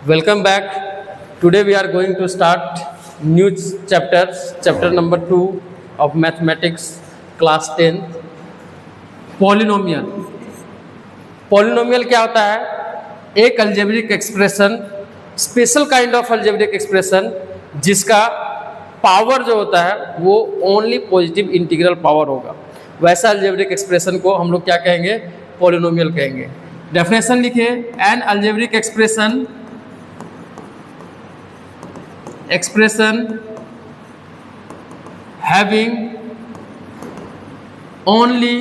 Welcome back. Today we are going to start new chapter number 2 of mathematics class 10. Polynomial. Polynomial क्या होता है? एक algebraic expression, special kind of algebraic expression जिसका power जो होता है वो ओनली पॉजिटिव इंटीग्रल पावर होगा, वैसा algebraic expression को हम लोग क्या कहेंगे? पॉलिनोमियल कहेंगे. डेफिनेशन लिखिए. An algebraic expression having only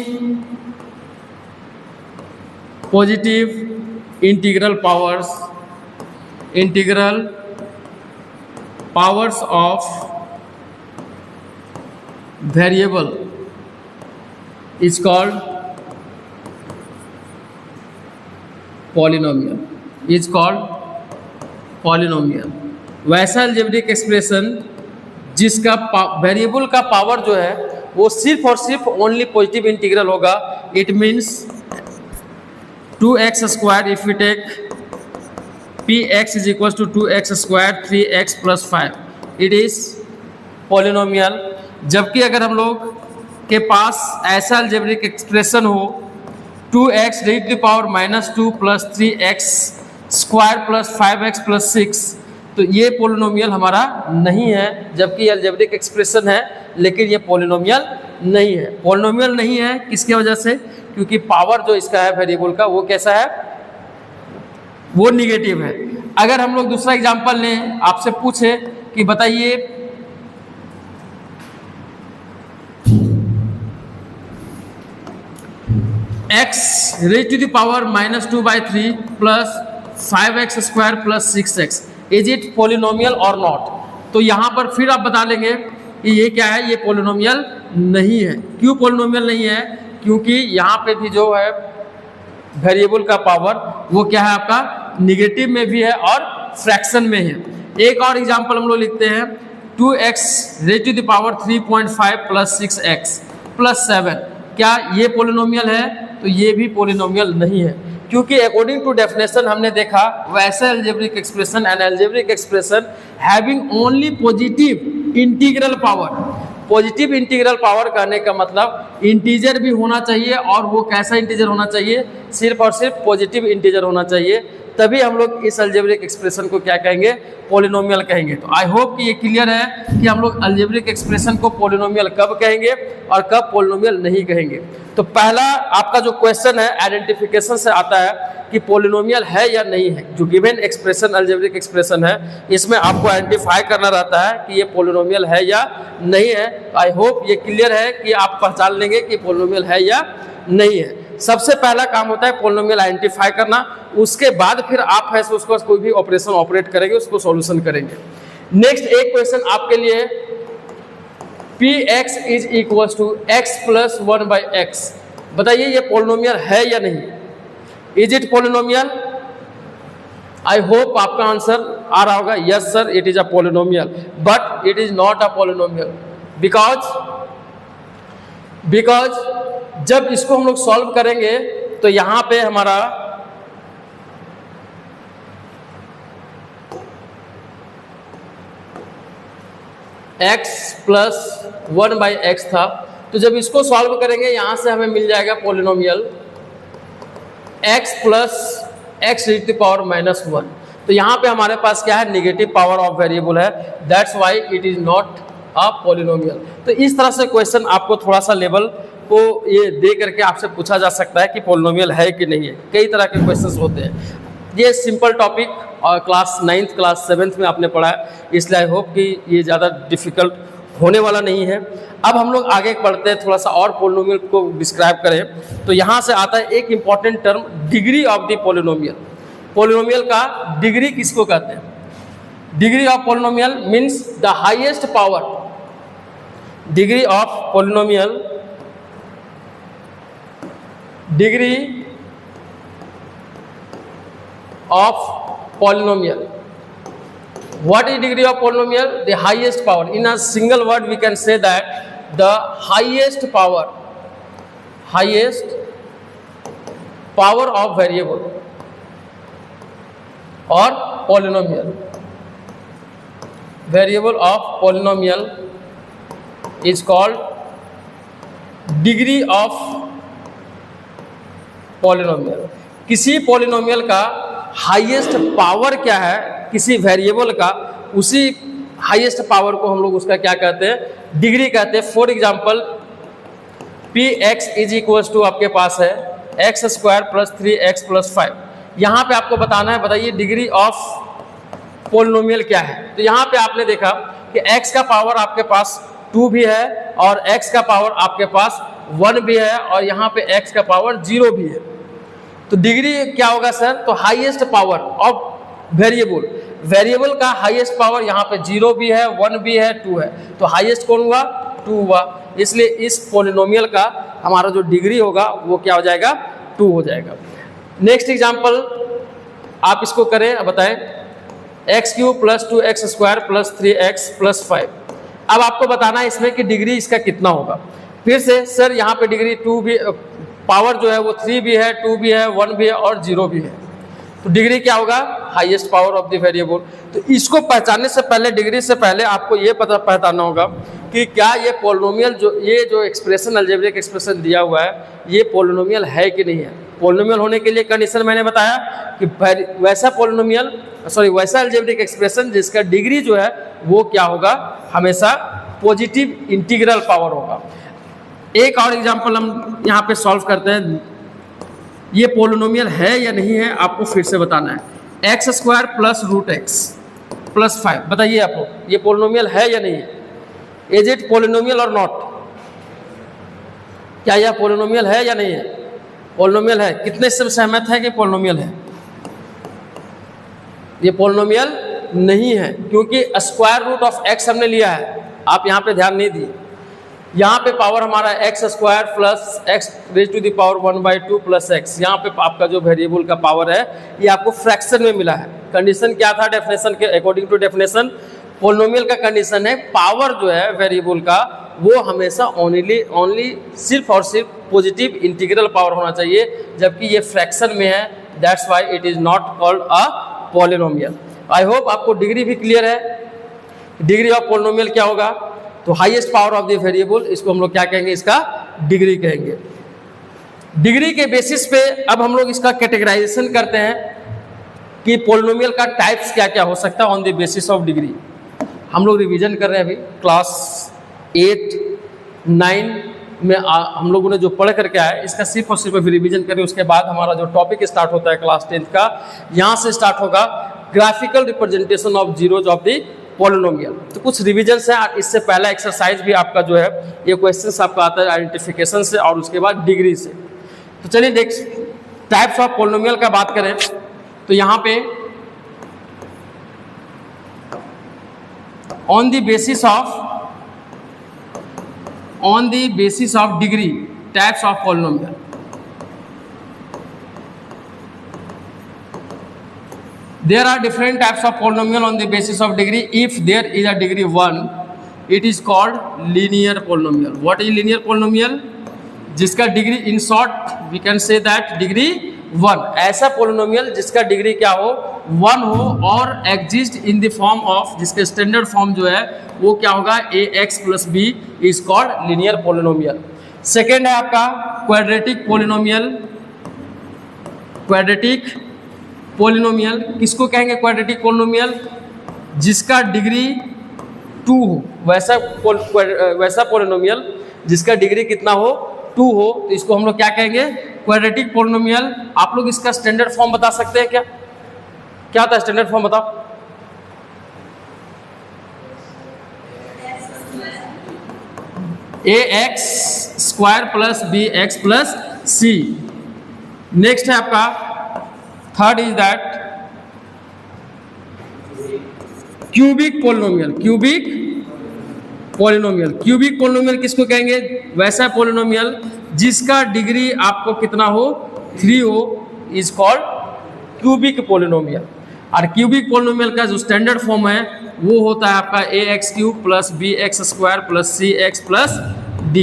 positive integral powers of variable is called polynomial. वैसा अलजेब्रिक एक्सप्रेशन जिसका वेरिएबल का पावर जो है वो सिर्फ और सिर्फ ओनली पॉजिटिव इंटीग्रल होगा. It means 2x square if you take px is equal to 2x square 3x plus 5, it is polynomial. जबकि अगर हम लोग के पास ऐसा अलजेब्रिक एक्सप्रेशन हो 2x raise to power -2 plus 3x square plus 5x plus 6, तो ये पॉलिनोमियल हमारा नहीं है. जबकि अलजेब्रिक एक्सप्रेशन है लेकिन ये पॉलिनोमियल नहीं है. पॉलिनोमियल नहीं है किसकी वजह से? क्योंकि पावर जो इसका है वेरिएबल का वो कैसा है? वो निगेटिव है. अगर हम लोग दूसरा एग्जांपल लें, आपसे पूछे कि बताइए x raise to the power -2/3 plus 5x square plus 6x, is it polynomial और नॉट? तो यहाँ पर फिर आप बता लेंगे कि ये क्या है, ये पॉलिनोमियल नहीं है. क्यों पॉलिनोमियल नहीं है? क्योंकि यहाँ पे भी जो है वेरिएबल का पावर वो क्या है आपका? निगेटिव में भी है और फ्रैक्शन में है. एक और एग्जांपल हम लोग लिखते हैं 2x raise to the power 3.5 plus 6x plus 7, क्या ये पॉलिनोमियल है? तो ये भी पॉलिनोमियल नहीं है. क्योंकि अकॉर्डिंग टू डेफिनेशन हमने देखा वैसे algebraic expression and algebraic expression having only positive integral power. Positive integral power कहने का मतलब इंटीजर भी होना चाहिए, और वो कैसा इंटीजर होना चाहिए? सिर्फ और सिर्फ पॉजिटिव इंटीजर होना चाहिए. तभी हम लोग इस अलजेब्रिक एक्सप्रेशन को क्या कहेंगे? पॉलिनोमियल कहेंगे. तो आई होप कि ये क्लियर है कि हम लोग अलजेब्रिक एक्सप्रेशन को पॉलिनोमियल कब कहेंगे और कब पॉलिनोमियल नहीं कहेंगे. तो पहला आपका जो क्वेश्चन है आइडेंटिफिकेशन से आता है कि पॉलिनोमियल है या नहीं है. जो गिवन एक्सप्रेशन अलजेब्रिक एक्सप्रेशन है इसमें आपको आइडेंटिफाई करना रहता है कि ये पॉलिनोमियल है या नहीं है. आई होप ये क्लियर है कि आप पहचान लेंगे कि पॉलिनोमियल है या नहीं है. सबसे पहला काम होता है पॉलिनोमियल आइडेंटिफाई करना. उसके बाद फिर आप है उसको कोई भी ऑपरेशन ऑपरेट करेंगे, उसको सॉल्यूशन करेंगे. नेक्स्ट एक क्वेश्चन आपके लिए, px is equal to x plus 1/x. बताइए ये पॉलिनोमियल है या नहीं? Is it polynomial? I hope आपका आंसर आ रहा होगा. Yes sir, it is a polynomial, but it is not a polynomial. Because जब इसको हम लोग सॉल्व करेंगे तो यहां पे हमारा x प्लस 1/x था, तो जब इसको सॉल्व करेंगे यहां से हमें मिल जाएगा polynomial x plus x raise to power -1. तो यहाँ पे हमारे पास क्या है? निगेटिव पावर ऑफ वेरिएबल है. That's why it is not a polynomial. तो इस तरह से क्वेश्चन आपको थोड़ा सा लेवल को ये दे करके आपसे पूछा जा सकता है कि पॉलिनोमियल है कि नहीं है. कई तरह के क्वेश्चंस होते हैं. ये सिंपल टॉपिक और क्लास 9th क्लास 7th में आपने पढ़ा है, इसलिए आई होप कि ये ज़्यादा डिफिकल्ट होने वाला नहीं है. अब हम लोग आगे बढ़ते हैं, थोड़ा सा और पॉलिनोमियल को डिस्क्राइब करें. तो यहाँ से आता है एक important term, degree of the polynomial. Polynomial का डिग्री किसको कहते हैं? Degree of polynomial means the highest power. Degree of polynomial, degree of polynomial. What is degree of polynomial? The highest power. In a single word we can say that the highest power of variable और polynomial, variable of polynomial is called degree of polynomial. किसी polynomial का highest power क्या है, किसी variable का, उसी highest power को हम लोग उसका क्या कहते हैं, डिग्री कहते हैं। For example P X is equals to आपके पास है x square plus 3x plus 5। यहाँ पे आपको बताना है, बताइए डिग्री ऑफ पॉलिनोमियल क्या है। तो यहाँ पे आपने देखा कि x का पावर आपके पास 2 भी है और x का पावर आपके पास 1 भी है और यहाँ पे x का पावर 0 भी है। तो डिग्री क्या होगा सर, तो highest power of variable, variable का हाईएस्ट पावर यहाँ पे 0 भी है, 1 भी है, 2 है, तो हाईएस्ट कौन हुआ, 2 हुआ। इसलिए इस पॉलिनोमियल का हमारा जो डिग्री होगा वो क्या हो जाएगा, 2 हो जाएगा। नेक्स्ट एग्जांपल आप इसको करें, बताएं x³ plus 2x square plus 3x plus 5। अब आपको बताना है इसमें कि डिग्री इसका कितना होगा। फिर से सर यहाँ पे डिग्री 2 भी, पावर जो है वो 3 भी है, 2 भी है, 1 भी है और 0 भी है, तो डिग्री क्या होगा, highest power of the variable. तो इसको पहचानने से पहले, डिग्री से पहले आपको ये पहचानना होगा कि क्या ये पॉलिनोमियल, ये जो एक्सप्रेशन, अलजेब्रिक एक्सप्रेशन दिया हुआ है, ये पॉलिनोमियल है कि नहीं है। पॉलिनोमियल होने के लिए कंडीशन मैंने बताया कि वैसा पॉलिनोमियल, सॉरी वैसा अलजेब्रिक एक्सप्रेशन जिसका डिग्री जो है वो क्या होगा, हमेशा पॉजिटिव इंटीग्रल पावर होगा। एक और एग्जांपल हम यहाँ पे सॉल्व करते हैं। ये पॉलिनोमियल है या नहीं है आपको फिर से बताना है। X square plus root x plus 5, बताइए आपको ये पॉलिनोमियल है या नहीं है। इज इट पॉलिनोमियल और नॉट, क्या यह पॉलिनोमियल है या नहीं है। पॉलिनोमियल है, कितने से सहमत है कि पॉलिनोमियल है। ये पॉलिनोमियल नहीं है क्योंकि स्क्वायर रूट ऑफ एक्स हमने लिया है, आप यहाँ पे ध्यान नहीं दिए। यहाँ पे पावर हमारा x square plus x raise to the power 1/2 plus x. यहाँ पे आपका जो वेरिएबल का पावर है ये आपको फ्रैक्शन में मिला है। कंडीशन क्या था डेफिनेशन के अकॉर्डिंग टू डेफिनेशन, पॉलिनोमियल का कंडीशन है पावर जो है वेरिएबल का वो हमेशा ओनली सिर्फ और सिर्फ पॉजिटिव इंटीग्रल पावर होना चाहिए, जबकि ये फ्रैक्शन में है, that's why it is not called a polynomial. I hope आपको डिग्री भी क्लियर है। डिग्री ऑफ पॉलिनोमियल क्या होगा, तो highest power of the variable, इसको हम लोग क्या कहेंगे, इसका डिग्री कहेंगे। डिग्री के बेसिस पे अब हम लोग इसका कैटेगराइजेशन करते हैं कि पॉलिनोमियल का टाइप्स क्या क्या हो सकता है on the basis of degree. हम लोग रिवीजन कर रहे हैं अभी क्लास 8, 9 में हम लोगों ने जो पढ़ करके आए इसका सिर्फ और सिर्फ रिवीजन करें। उसके बाद हमारा जो टॉपिक स्टार्ट होता है क्लास 10 का, यहाँ से स्टार्ट होगा graphical representation of zeros of the polynomial. तो कुछ रिविजन्स है, इससे पहला एक्सरसाइज भी आपका जो है ये क्वेश्चंस आपका आता है आइडेंटिफिकेशन से और उसके बाद डिग्री से। तो चलिए नेक्स्ट टाइप्स ऑफ पॉलिनोमियल का बात करें तो यहाँ पे on the basis of degree types of polynomial. There are different types of polynomial on the basis of degree. If there is a degree 1, it is called linear polynomial. What is linear polynomial? जिसका degree, in short we can say that degree 1, ऐसा polynomial जिसका degree क्या हो, 1 हो और exist in the form of, जिसके standard form जो है वो क्या होगा, ax plus b is called linear polynomial. Second है आपका क्वाड्रेटिक पोलिनोमियल। क्वाड्रेटिक पोलिनोमियल किसको कहेंगे, क्वाड्रेटिक पोलिनोमियल जिसका डिग्री 2 हो, वैसा पोलिनोमियल जिसका डिग्री कितना हो, 2 हो, तो इसको हम लोग क्या कहेंगे, क्वाड्रेटिक पोलिनोमियल। आप लोग इसका स्टैंडर्ड फॉर्म बता सकते हैं क्या, क्या था स्टैंडर्ड फॉर्म बताओ। ax square plus bx plus c। Next है आपका third is that cubic polynomial. Cubic polynomial किसको कहेंगे, वैसा पोलिनोमियल जिसका डिग्री आपको कितना हो, 3 हो, इज कॉल्ड क्यूबिक पोलिनोमियल। और क्यूबिक पोलिनोमियल का जो स्टैंडर्ड फॉर्म है वो होता है आपका ax³ plus bx square plus cx plus d।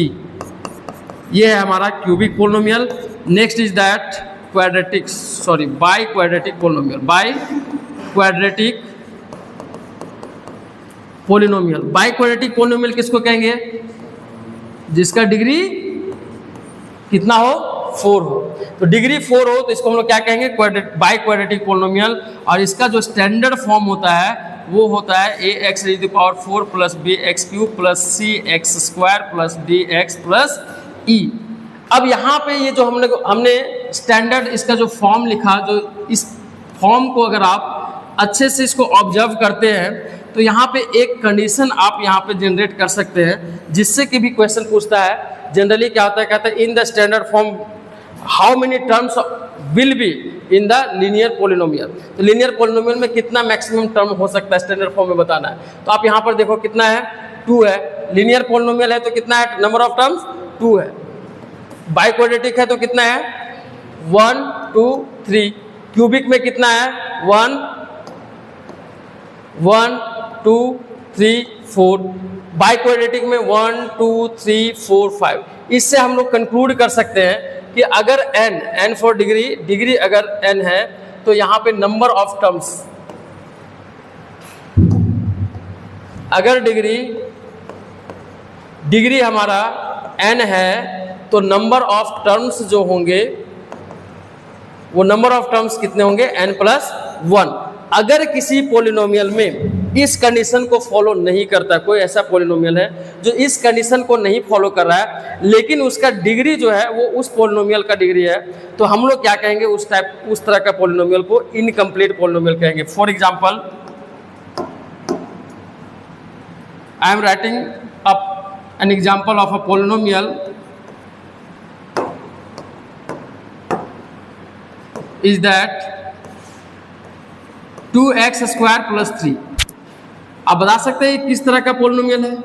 ये है हमारा cubic polynomial. Next is that by quadratic polynomial. By quadratic polynomial. By quadratic polynomial किसको कहेंगे? जिसका डिग्री कितना हो? 4 हो। तो डिग्री 4 हो तो इसको हम लोग क्या कहेंगे? By quadratic polynomial. और इसका जो स्टैंडर्ड फॉर्म होता है वो होता है ax raised to the power 4 plus bx cube plus cx square plus dx plus e। अब यहाँ पे ये जो हमने स्टैंडर्ड इसका जो फॉर्म लिखा, जो इस फॉर्म को अगर आप अच्छे से इसको ऑब्जर्व करते हैं तो यहाँ पे एक कंडीशन आप यहाँ पे जनरेट कर सकते हैं, जिससे कि भी क्वेश्चन पूछता है। जनरली क्या होता है, कहता है in the standard form how many terms will be in the linear polynomial. तो लीनियर पोलिनोमियल में कितना मैक्सिमम टर्म हो सकता है स्टैंडर्ड फॉर्म में बताना है। तो आप यहाँ पर देखो कितना है? 2 है। लीनियर पोलिनोमियल है तो कितना है? नंबर ऑफ टर्म्स 2 है। बाई क्वाड्रेटिक है तो कितना है? 1 2 3। क्यूबिक में कितना है? 1 1 2 3 4। बाई क्वाड्रेटिक में 1 2 3 4 5। इससे हम लोग कंक्लूड कर सकते हैं कि अगर n फॉर डिग्री अगर n है तो यहाँ पे नंबर ऑफ टर्म्स, अगर डिग्री हमारा n है तो नंबर ऑफ टर्म्स जो होंगे वो नंबर ऑफ टर्म्स कितने होंगे? n+1। अगर किसी पोलिनोमियल में इस कंडीशन को फॉलो नहीं करता, कोई ऐसा पोलिनोमियल है जो इस कंडीशन को नहीं फॉलो कर रहा है लेकिन उसका डिग्री जो है वो उस पोलिनोमियल का डिग्री है, तो हम लोग क्या कहेंगे? उस तरह का पोलिनोमियल को इनकम्प्लीट पोलिनोमियल कहेंगे। For example I am writing up an example of a polynomial is that 2x square plus 3। आप बता सकते हैं किस तरह का पोलिनोमियल है?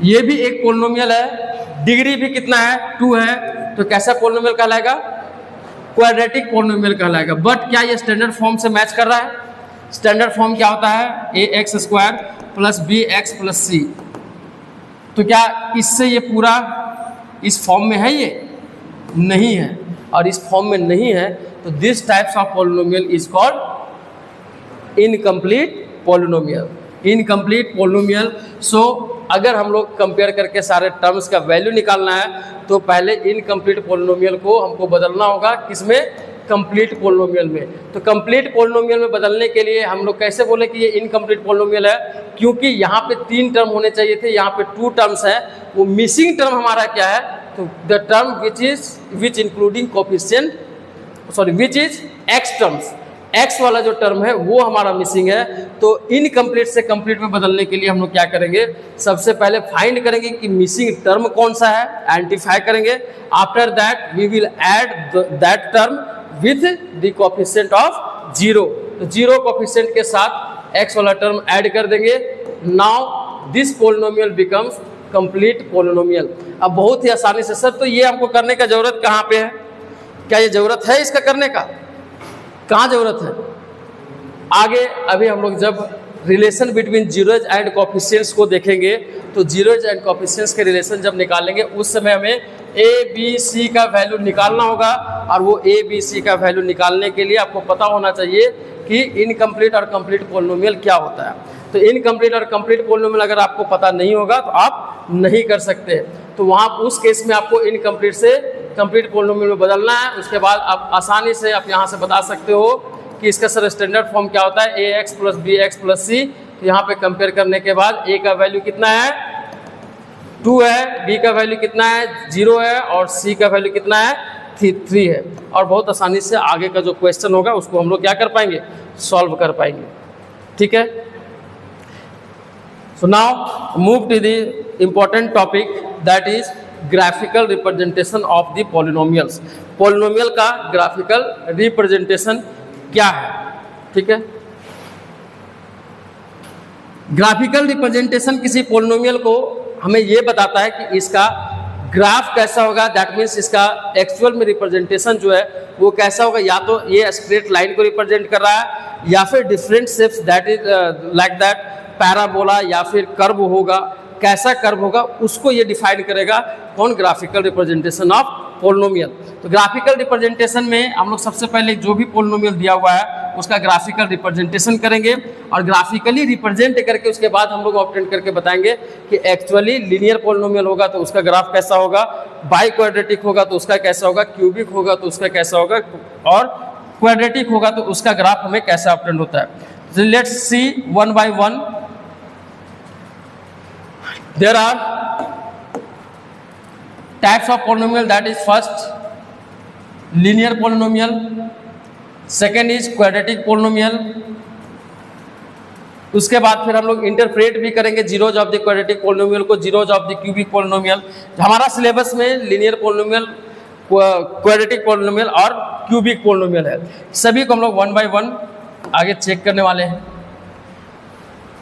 ये भी एक पोलिनोमियल है, डिग्री भी कितना है? 2 है। तो कैसा पोलिनोमियल कहलाएगा? क्वाड्रेटिक पोलिनोमियल कहलाएगा। बट क्या ये स्टैंडर्ड फॉर्म से मैच कर रहा है? स्टैंडर्ड फॉर्म क्या होता है? ax square plus bx plus c। तो क्या इससे ये पूरा इस फॉर्म में है? ये नहीं है। और इस फॉर्म में नहीं है तो this types of polynomial is called incomplete polynomial. Incomplete polynomial. So अगर हम लोग कंपेयर करके सारे टर्म्स का वैल्यू निकालना है तो पहले इनकम्प्लीट पोलिनोमियल को हमको बदलना होगा, किसमें? कंप्लीट पोलिनोमियल में। तो कंप्लीट पोलिनोमियल में बदलने के लिए हम लोग कैसे बोले कि ये इनकम्प्लीट पोलिनोमियल है? क्योंकि यहाँ पे 3 टर्म होने चाहिए थे, यहाँ पे 2 टर्म्स है। वो मिसिंग टर्म हमारा क्या है? तो the term which including coefficient, sorry which is x terms, x वाला जो टर्म है वो हमारा मिसिंग है। तो इनकम्प्लीट से कंप्लीट में बदलने के लिए हम लोग क्या करेंगे? सबसे पहले फाइंड करेंगे कि मिसिंग टर्म कौन सा है, आइडेंटिफाई करेंगे। After that we will add that term with the coefficient of 0। तो 0 कोफिशिएंट के साथ एक्स वाला टर्म ऐड कर देंगे। Now this polynomial becomes complete polynomial. अब बहुत ही आसानी से, सर तो ये हमको करने का जरूरत कहाँ पे है? क्या ये जरूरत है इसका करने का? कहाँ जरूरत है? आगे अभी हम लोग जब relation between zeros and coefficients को देखेंगे तो जीरोज एंड कोफिशिएंट्स के रिलेशन जब निकालेंगे उस समय हमें ए बी सी का वैल्यू निकालना होगा। और वो ए बी सी का वैल्यू निकालने के लिए आपको पता होना चाहिए कि इनकम्प्लीट और कंप्लीट पोलिनोमियल क्या होता है। तो इनकम्प्लीट और कंप्लीट पोलिनोमियल अगर आपको पता नहीं होगा तो आप नहीं कर सकते। तो वहाँ उस केस में आपको इनकम्प्लीट से कंप्लीट पोलिनोमियल में बदलना है। उसके बाद आप आसानी से आप यहाँ से बता सकते हो कि इसका सर स्टैंडर्ड फॉर्म क्या होता है? ax plus b x plus c. तो यहाँ पे कंपेयर करने के बाद a का वैल्यू कितना है? 2 है, b का वैल्यू कितना है? 0 है, और c का वैल्यू कितना है? 3 है। और बहुत आसानी से आगे का जो क्वेश्चन होगा उसको हम लोग क्या कर पाएंगे? सॉल्व कर पाएंगे। ठीक है। So now move to the important topic that is graphical representation of the polynomials. Polynomial का ग्राफिकल रिप्रेजेंटेशन क्या है? ठीक है। ग्राफिकल रिप्रेजेंटेशन किसी पॉलिनोमियल को हमें ये बताता है कि इसका ग्राफ कैसा होगा। दैट मीन्स इसका एक्चुअल में रिप्रेजेंटेशन जो है वो कैसा होगा। या तो ये स्ट्रेट लाइन को रिप्रेजेंट कर रहा है या फिर different shapes that is like that parabola या फिर कर्व होगा। कैसा कर्व होगा उसको ये डिफाइन करेगा कौन, ग्राफिकल रिप्रेजेंटेशन ऑफ पोलिनोमियल। तो ग्राफिकल रिप्रेजेंटेशन में हम लोग सबसे पहले जो भी पोलिनोमियल दिया हुआ है उसका ग्राफिकल रिप्रेजेंटेशन करेंगे और ग्राफिकली रिप्रेजेंट करके उसके बाद हम लोग ऑब्टेन करके बताएंगे कि एक्चुअली लीनियर पोलिनोमियल होगा तो उसका ग्राफ कैसा होगा, बाई क्वाड्रेटिक होगा तो उसका कैसा होगा, क्यूबिक होगा तो उसका कैसा होगा और क्वाड्रेटिक होगा तो उसका ग्राफ हमें कैसा ऑब्टेन होता है। So let's see one by one. There are types of polynomial, that is first linear polynomial, second is quadratic polynomial, उसके बाद फिर हम लोग इंटरप्रेट भी करेंगे zeros of the quadratic polynomial को, zeros of the cubic polynomial. हमारा syllabus में लिनियर पोलिनोमियल, क्वाड्रेटिक पोलिनोमियल और क्यूबिक पोलिनोमियल है। सभी को हम लोग वन बाय वन आगे चेक करने वाले हैं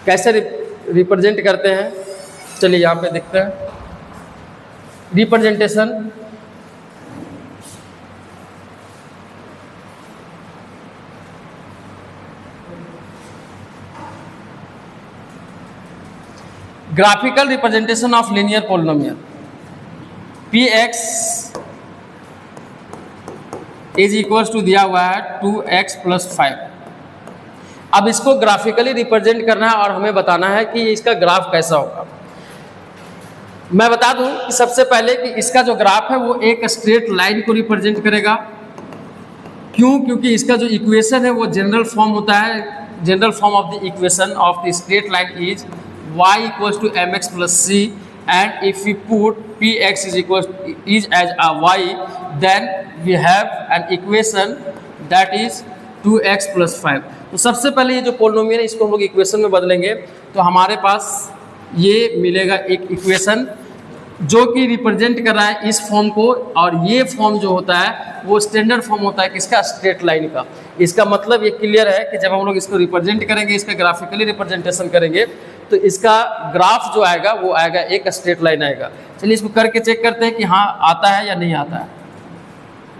कैसे रिप्रेजेंट करते हैं। चलिए यहाँ पे देखते हैं representation. Graphical representation of linear polynomial, px is equals to दिया हुआ है 2x + 5। अब इसको ग्राफिकली रिप्रेजेंट करना है और हमें बताना है कि इसका ग्राफ कैसा होगा। मैं बता दूं कि सबसे पहले कि इसका जो ग्राफ है वो एक स्ट्रेट लाइन को रिप्रेजेंट करेगा। क्यों? क्योंकि इसका जो इक्वेशन है वो जनरल फॉर्म होता है। General form of the equation of the straight line is y = mx + c, and if we put px is as a y, then we have an equation that is 2x + 5। तो सबसे पहले ये जो polynomial है इसको हम लोग equation में बदलेंगे तो हमारे पास ये मिलेगा एक इक्वेशन जो कि रिप्रेजेंट कर रहा है इस फॉर्म को, और ये फॉर्म जो होता है वो स्टैंडर्ड फॉर्म होता है किसका, स्ट्रेट लाइन का। इसका मतलब ये क्लियर है कि जब हम लोग इसको रिप्रेजेंट करेंगे, इसका ग्राफिकली रिप्रेजेंटेशन करेंगे तो इसका ग्राफ जो आएगा वो आएगा एक स्ट्रेट लाइन आएगा। चलिए इसको करके चेक करते हैं कि हाँ आता है या नहीं आता है।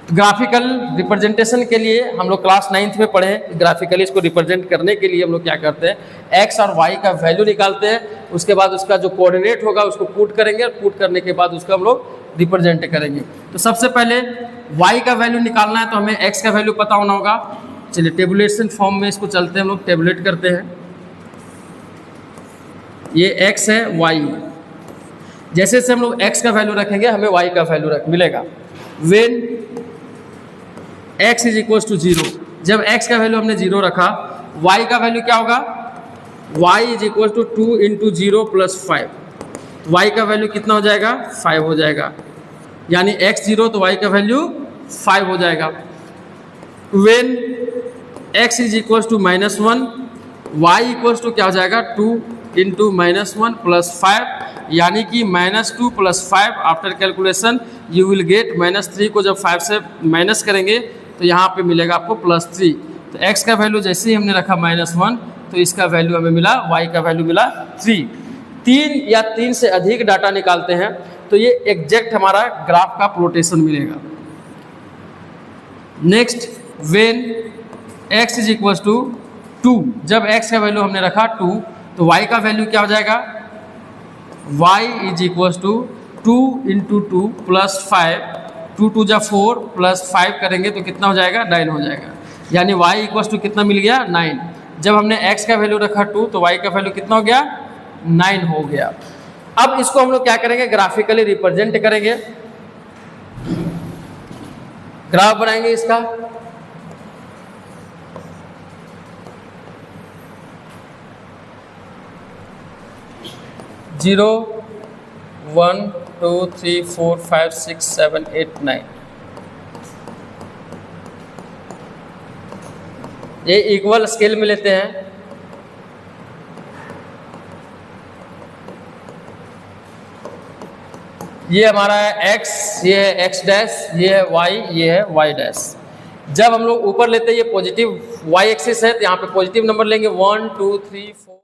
तो ग्राफिकल रिप्रेजेंटेशन के लिए हम लोग क्लास 9th में पढ़े हैं। ग्राफिकली इसको रिप्रेजेंट करने के लिए हम लोग क्या करते हैं, x और y का वैल्यू निकालते हैं, उसके बाद उसका जो कोऑर्डिनेट होगा उसको पुट करेंगे और पुट करने के बाद उसका हम लोग रिप्रेजेंट करेंगे। तो सबसे पहले y का वैल्यू निकालना है तो हमें x का वैल्यू पता होना होगा। चलिए टेबुलेशन फॉर्म में इसको चलते हैं, हम लोग टेबुलेट करते हैं। ये x है, y जैसे से हम लोग x का वैल्यू रखेंगे हमें y का वैल्यू मिलेगा। व्हेन x = 0, जब x का वैल्यू हमने 0 रखा, y का वैल्यू क्या होगा, y = 2 × 0 + 5। y का वैल्यू कितना हो जाएगा, 5 हो जाएगा, यानी x 0 तो y का वैल्यू 5 हो जाएगा। व्हेन x = -1, y = क्या हो जाएगा, 2 × -1 + 5, यानी कि -2 + 5 after calculation you will get -3 को जब 5 से माइनस करेंगे तो यहाँ पे मिलेगा आपको +3। तो x का वैल्यू जैसे ही हमने रखा -1 तो इसका वैल्यू हमें मिला, y का वैल्यू मिला 3। 3 या 3 से अधिक डाटा निकालते हैं तो ये एग्जैक्ट हमारा ग्राफ का प्लॉटेशन मिलेगा। नेक्स्ट, व्हेन x = 2, जब x का वैल्यू हमने रखा 2 तो y का वैल्यू क्या हो जाएगा, y = 2 × 2 + 5, 2 × 2 = 4 + 5 करेंगे तो कितना हो जाएगा, 9 हो जाएगा, यानी y = कितना मिल गया, 9। जब हमने x का वैल्यू रखा 2 तो y का वैल्यू कितना हो गया, 9 हो गया। अब इसको हम लोग क्या करेंगे, ग्राफिकली रिप्रेजेंट करेंगे, ग्राफ बनाएंगे इसका। जीरो 1 2 3 4 5 6 7 8 9, ये इक्वल स्केल में लेते हैं। ये हमारा है x, ये है x', ये है y, ये है y'। जब हम लोग ऊपर लेते हैं ये पॉजिटिव y एक्सिस है तो यहाँ पे पॉजिटिव नंबर लेंगे 1 2 3 4।